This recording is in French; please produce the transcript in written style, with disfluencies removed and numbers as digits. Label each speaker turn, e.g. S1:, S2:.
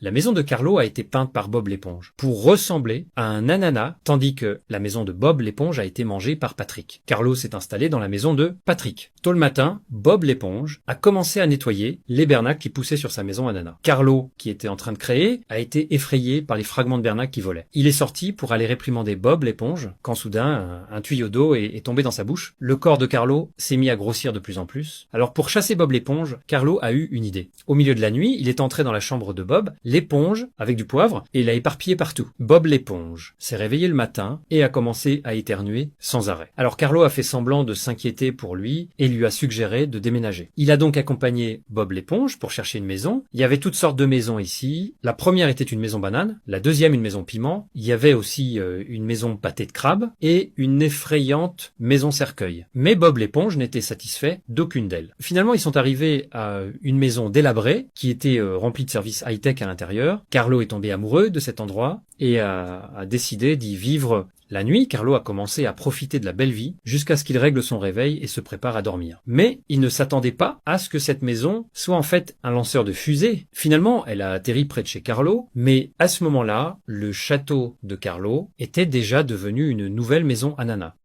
S1: La maison de Carlo a été peinte par Bob l'éponge pour ressembler à un ananas, tandis que la maison de Bob l'éponge a été mangée par Patrick. Carlo s'est installé dans la maison de Patrick. Tôt le matin, Bob l'éponge a commencé à nettoyer les bernacs qui poussaient sur sa maison ananas. Carlo, qui était en train de créer, a été effrayé par les fragments de bernac qui volaient. Il est sorti pour aller réprimander Bob l'éponge quand soudain un tuyau d'eau est tombé dans sa bouche. Le corps de Carlo s'est mis à grossir de plus en plus. Alors pour chasser Bob l'éponge, Carlo a eu une idée. Au milieu de la nuit, il est entré dans la chambre de Bob, l'éponge, avec du poivre, et l'a éparpillé partout. Bob l'éponge s'est réveillé le matin et a commencé à éternuer sans arrêt. Alors Carlo a fait semblant de s'inquiéter pour lui et lui a suggéré de déménager. Il a donc accompagné Bob l'éponge pour chercher une maison. Il y avait toutes sortes de maisons ici. La première était une maison banane, la deuxième une maison piment. Il y avait aussi une maison pâté de crabe et une effrayante maison cercueil. Mais Bob l'éponge n'était satisfait d'aucune d'elles. Finalement, ils sont arrivés à une maison délabrée qui était remplie de services high-tech à l'intérieur. Carlo est tombé amoureux de cet endroit et a décidé d'y vivre la nuit. Carlo a commencé à profiter de la belle vie jusqu'à ce qu'il règle son réveil et se prépare à dormir. Mais il ne s'attendait pas à ce que cette maison soit en fait un lanceur de fusée. Finalement, elle a atterri près de chez Carlo, mais à ce moment-là, le château de Carlo était déjà devenu une nouvelle maison ananas.